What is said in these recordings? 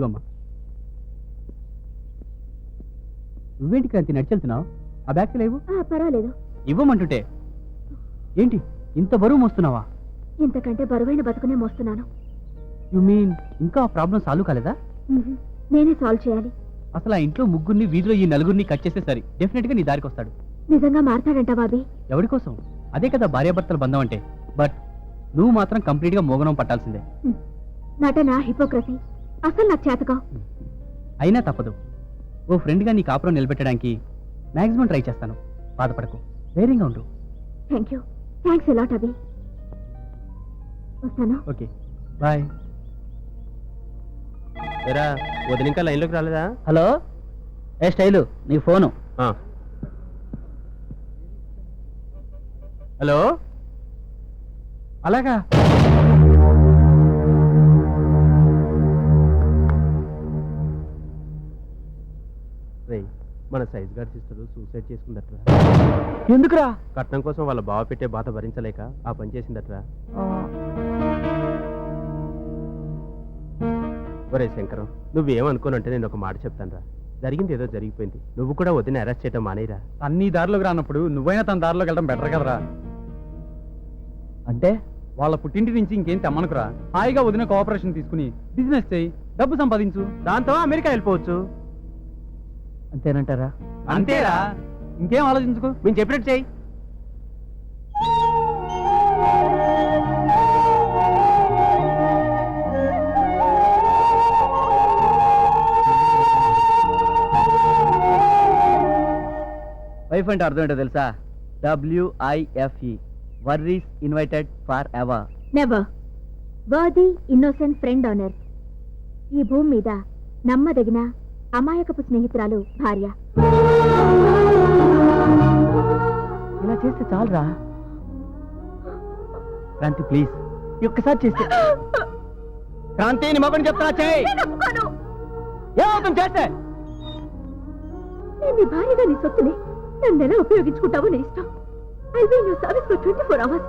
ఇదిగమ్మా. నువ్వేంటి క్రాంతి నడిచెళ్తున్నావు? ఆ బ్యాగ్స్ లేవు. పర్వాలేదు. ఇవ్వమంటుంటే ఏంటి ఇంత బరువు మోస్తున్నావా? ఇంతకంటే బరువైన బతుకునే మోస్తున్నాను. యు మీన్ ఇంకా ఆ ప్రాబ్లం సాల్వ్ కాలేదా? నేనే సాల్వ్ చేయాలి. అసలు ఆ ఇంట్లో ముగ్గురిని, వీధిలో ఈ నలుగురిని కట్ చేస్తే సరి డెఫినెట్ గా నీ దారికి వస్తాడు. నిజంగా మారతాడంట బాబీ? ఎవరి కోసం? అదే కదా భార్యాభర్తల బంధం అంటే. బట్ నువ్వు మాత్రం కంప్లీట్ గా మోగనం పట్టాల్సిందే. నటన, హిపోక్రసీ అసలు నాకు చేతగా. అయినా తప్పదు. ఓ ఫ్రెండ్ గా నీ కాపురం నిలబెట్టడానికి మాక్సిమం ట్రై చేస్తాను. బాధపడకు, ధైర్యంగా ఉండు. Thank you. Thanks a lot Abhi. వస్తాను. Okay bye. ఎరా వదిన ఇంకా లైన్లోకి రాలేదా? హలో, ఏ స్టైలు నీ ఫోను. హలో, అలాగా? మన సైజ్ గారి సిస్టర్ సూసైడ్ చేసుకుందట్రా. ఎందుకురా? కట్నం కోసం వాళ్ళ బావ పెట్టే బాధ భరించలేక ఆ పని చేసిందట్రా. ఒరే శంకరం, నువ్వేమనుకోనంటే నేను ఒక మాట చెప్తాను రా. జరిగింది ఏదో జరిగిపోయింది. నువ్వు కూడా వదిన అరెస్ట్ చేయడం మానేరా. అన్ని దారిలోకి రానప్పుడు నువ్వైనా తన దారిలోకి వెళ్ళడం బెటర్ కదరా. అంటే వాళ్ళ పుట్టింటి నుంచి ఇంకేం తెమ్మనుకురా. హాయిగా వదిన కోఆపరేషన్ తీసుకుని బిజినెస్ చేయి, డబ్బు సంపాదించు. దాంతో అమెరికా వెళ్ళిపోవచ్చు. అంతేనంటారా? అంతేరా, ఇంకేం ఆలోచించుకో. మేము చెప్పినట్టు చెయ్యి. వైఫ్ అంటే అర్థం ఏంటో తెలుసా? WIFE, worries invited for ever. Never. Worthy innocent friend on earth. ఈ భూమి మీద నమ్మదగిన అమాయకపు స్నేహితురాలు భార్య. ఇలా చేస్తే చాలరా క్రాంతి, ప్లీజ్ ఒక్కసారి చేస్తే. క్రాంతి, నీ మగని చెప్తా చేయి. ఏమవుతుంది చేస్తే? నీ భార్యగా నీ సొత్తుని నన్ను ఎలా ఉపయోగించుకుంటావో నీ ఇష్టం. I will your service for 24 hours.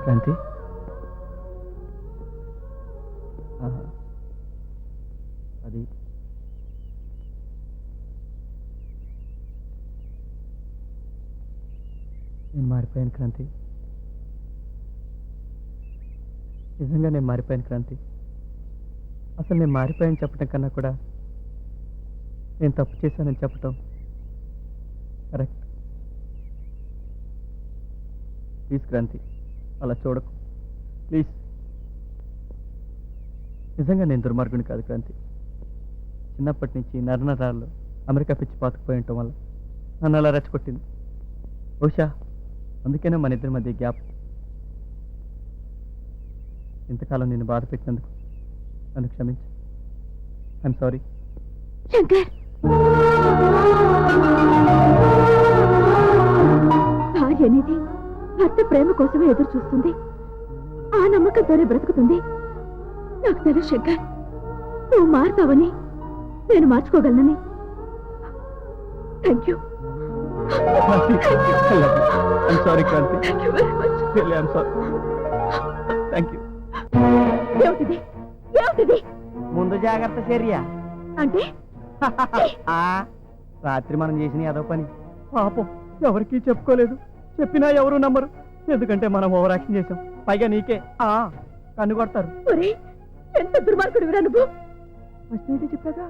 Kranthi, అది నేను మారిపోయాను క్రాంతి. నిజంగా నేను మారిపోయాను క్రాంతి. అసలు నేను మారిపోయాను చెప్పడం కన్నా కూడా నేను తప్పు చేశానని చెప్పటం కరెక్ట్. ప్లీజ్ క్రాంతి, అలా చూడకు ప్లీజ్. నిజంగా నేను దుర్మార్గుని కాదు క్రాంతి. చిన్నప్పటి నుంచి నరనరాల్లో అమెరికా పిచ్చి పాతుకుపోయి ఉండటం వల్ల నన్ను అలా రెచ్చగొట్టింది. బహుశా అందుకేనే మన ఇద్దరి మధ్య గ్యాప్. ఇంతకాలం నేను బాధ పెట్టినందుకు నన్ను క్షమించు. I'm sorry. శంకర్, భార్య అనేది భర్త ప్రేమ కోసమే ఎదురు చూస్తుంది. ఆ నమ్మకంతోనే బ్రతుకుతుంది. నాకు తెలుసు శంకర్, నువ్వు మారుతావని, నేను మార్చుకోగలనని. Thank you. I'm sorry Kranti. Thank you very much. Really I'm sorry. Thank you. ఏమిటిది? ఏమిటిది? ముందు జాగ్రత్త చర్య అంటే రాత్రి మనం చేసిన ఏదో పని పాపం ఎవరికీ చెప్పుకోలేదు. చెప్పినా ఎవరు నమ్మరు. ఎందుకంటే మనం ఓవర్ యాక్షన్ చేసాం. పైగా నీకే కన్ను కొడతారు. ఎంత దుర్మార్గుడివిరా నువ్వు. చెప్పాగా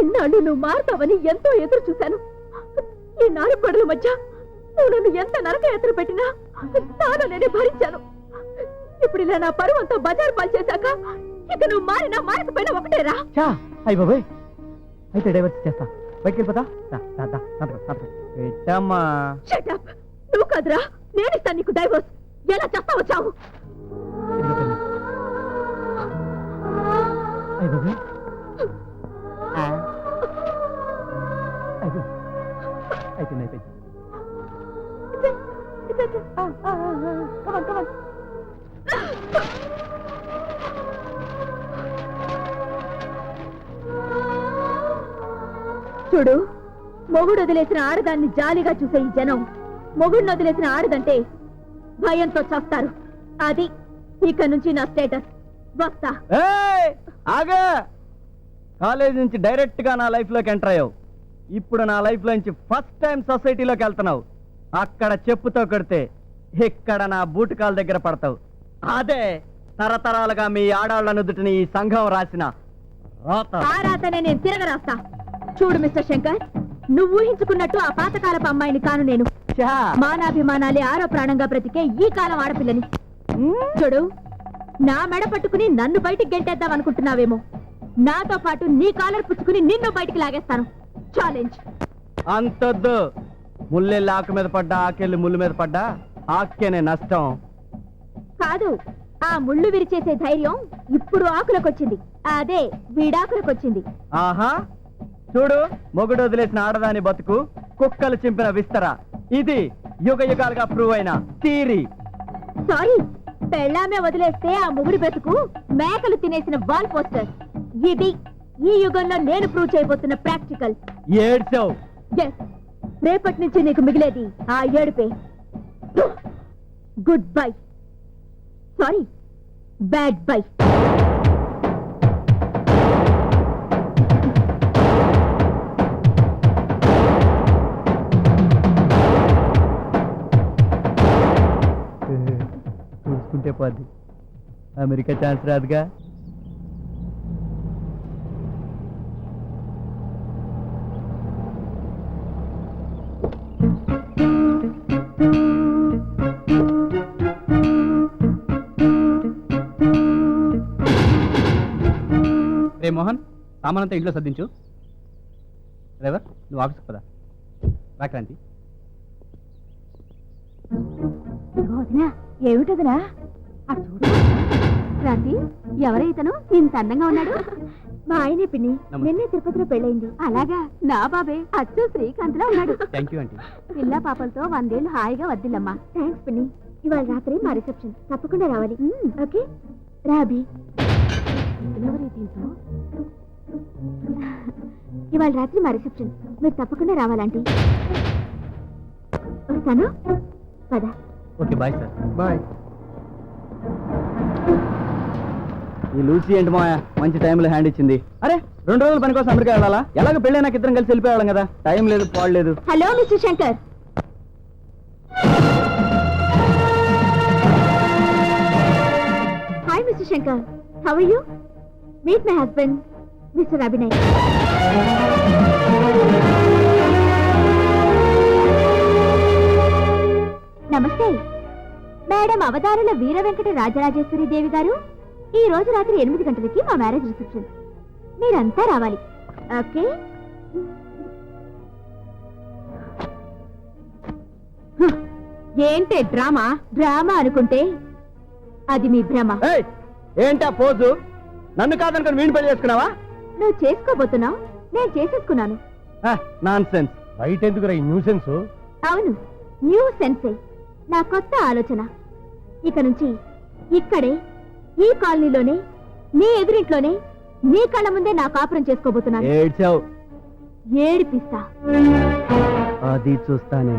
ఇన్నాళ్ళు నువ్వు మారుతావని ఎంతో ఎదురు చూశాను. ఈ 4 గోడల మధ్య నువ్వు నన్ను ఎంత నరక ఎదురు పెట్టినా తాను నేనే భరించాను. ఇప్పుడు ఇలా నా పరువు అంతా బజారు పాలు చేశాక ఇక నువ్వు మారినా మారకపోయినా ఒకటేరా. అయ్యి బాబాయ్, అయితే డైవర్స్ చేస్తా. బయటికి వెళ్ళిపోతా. నువ్వు కాదురా, నేను ఇస్తాను నీకు డైవర్స్. ఎలా చేస్తావో చావు. అయిపోయింది. చూడు, మొగుడు వదిలేసిన ఆడదాన్ని జాలిగా చూసే ఈ జనం మొగుడిని వదిలేసిన ఆడదంటే భయంతో చస్తారు. అది ఇక నుంచి నా స్టేటస్. వస్తా. ఆగా, కాలేజ్ నుంచి డైరెక్ట్ గా నా లైఫ్ లోకి ఎంటర్ అయ్యావు. ఇప్పుడు నా లైఫ్ లో నుంచి ఫస్ట్ టైం సొసైటీలోకి వెళ్తున్నావు. అక్కడ చెప్పుతో కొడితే ఇక్కడ నా బూట్ కాల్ దగ్గర పడతావు. అదే తరతరాలుగా మీ ఆడాళ్ల నుదుటిని ఈ సంఘం రాసిన రాత. ఆ రాతనే నేను తిరగ రాస్తా. చూడు మిస్టర్ శంకర్, నువ్వు ఊహించుకున్నట్టు ఆ పాతకాలపు అమ్మాయిని కాను నేను. మానాభిమానాలే ఆరో ప్రాణంగా బ్రతికే ఈ కాలం ఆడపిల్లని. చూడు, నా మెడ పట్టుకుని నన్ను బయటికి గెంటేద్దాం అనుకుంటున్నావేమో. నాతో పాటు నీ కాలర్ పుచ్చుకుని నిన్ను బయటికి లాగేస్తాను. ఛాలెంజ్. అంతొద్దు. ముల్లెళ్ళి ఆకు మీద పడ్డా, ఆకెళ్ళి ముళ్ళు మీద పడ్డా ఆకేనే నష్టం. కాదు, ఆ ముళ్ళు విరిచేసే ధైర్యం ఇప్పుడు ఆకులకొచ్చింది. అదే వీడాకులకొచ్చింది. ఆహా, చూడు, మొగుడు వదిలేసిన ఆడదాని బతుకు కుక్కలు చింపిన విస్తర. ఇది యుగ యుగాలుగా ప్రూవ్ అయిన థియరీ. సారీ, పెళ్ళామే వదిలేస్తే ఆ మొగుడి బ్రతుకు మేకలు తినేసిన వాల్ పోస్టర్. ఇది ఈ యుగంలో నేను ప్రూవ్ చేయబోతున్న ప్రాక్టికల్. ఏడ్చావు. రేపటి నుంచి నీకు మిగిలేది ఆ ఏడుపే. Good bye. Sorry, bad bye. చూసుకుంటే పోద్ది, అమెరికా ఛాన్స్ రాదుగా. రే మోహన్, సామానంతా ఇంట్లో సర్దించు. డ్రైవర్, నువ్వు ఆఫీస్కి పదా. రాక్రాంతి. ఏమిటదినా? క్రాంతి, ఎవరైతను ఇంత అందంగా ఉన్నాడు? మా ఆయనే పిన్ని. నిన్నే తిరుపతిలో పెళ్ళైంది. అలాగా? నా బాబే అచ్చు శ్రీకాంత్ లో ఉన్నాడు. Thank you aunty. పిల్ల పాపలతో 100 ఏళ్ళు హాయిగా వద్దిల్లమ్మా. థ్యాంక్స్ పిన్ని. ఇవాళ రాత్రి మా రిసెప్షన్, తప్పకుండా రావాలి. ఓకే రాబి. ఇవాళ రాత్రి మా రిసెప్షన్, మీరు తప్పకుండా రావాలంటీ. వస్తాను, పద. Okay, bye sir. బాయ్. ఈ లూసీ ఏంటి మాయా, మంచి టైంలో హ్యాండ్ ఇచ్చింది. అరే, 2 రోజుల పని కోసం అమెరికా వెళ్ళాలా? ఎలాగ పెళ్ళి నాకు ఇద్దరం కలిసి వెళ్ళిపోయాం కదా. టైం లేదు, పాడలేదు. Hello mister Shankar. Hi mister Shankar, how are you? Meet my husband mister Abhinay. నమస్తే మేడం. అవతారుల వీర వెంకట రాజరాజేశ్వరి దేవి గారు, ఈ రోజు రాత్రి 8 గంటలకి మా మ్యారేజ్ రిసెప్షన్. మీరంతా రావాలి. ఓకే? ఏంటే డ్రామా? డ్రామా అనుకుంటే అది మీ భ్రమ. ఏంటా పోజు? నన్ను కాదనుకుని వీణు పెళ్లి చేసుకున్నావా? నువ్వు చేసుకోబోతున్నావు, నేను చేసేసుకున్నాను. Non sense. బయట ఎందుకురా ఈ న్యూ సెన్స్? అవును, న్యూ సెన్సే. నా కొత్త ఆలోచన. ఇక నుంచి ఇక్కడే, ఈ కాలనీలోనే, నీ ఎదురింట్లోనే, నీ కళ్ళ ముందే నా కాపురం చేసుకోబోతున్నాను. ఏడ్చావు. ఏడిపిస్తా. అది చూస్తానే.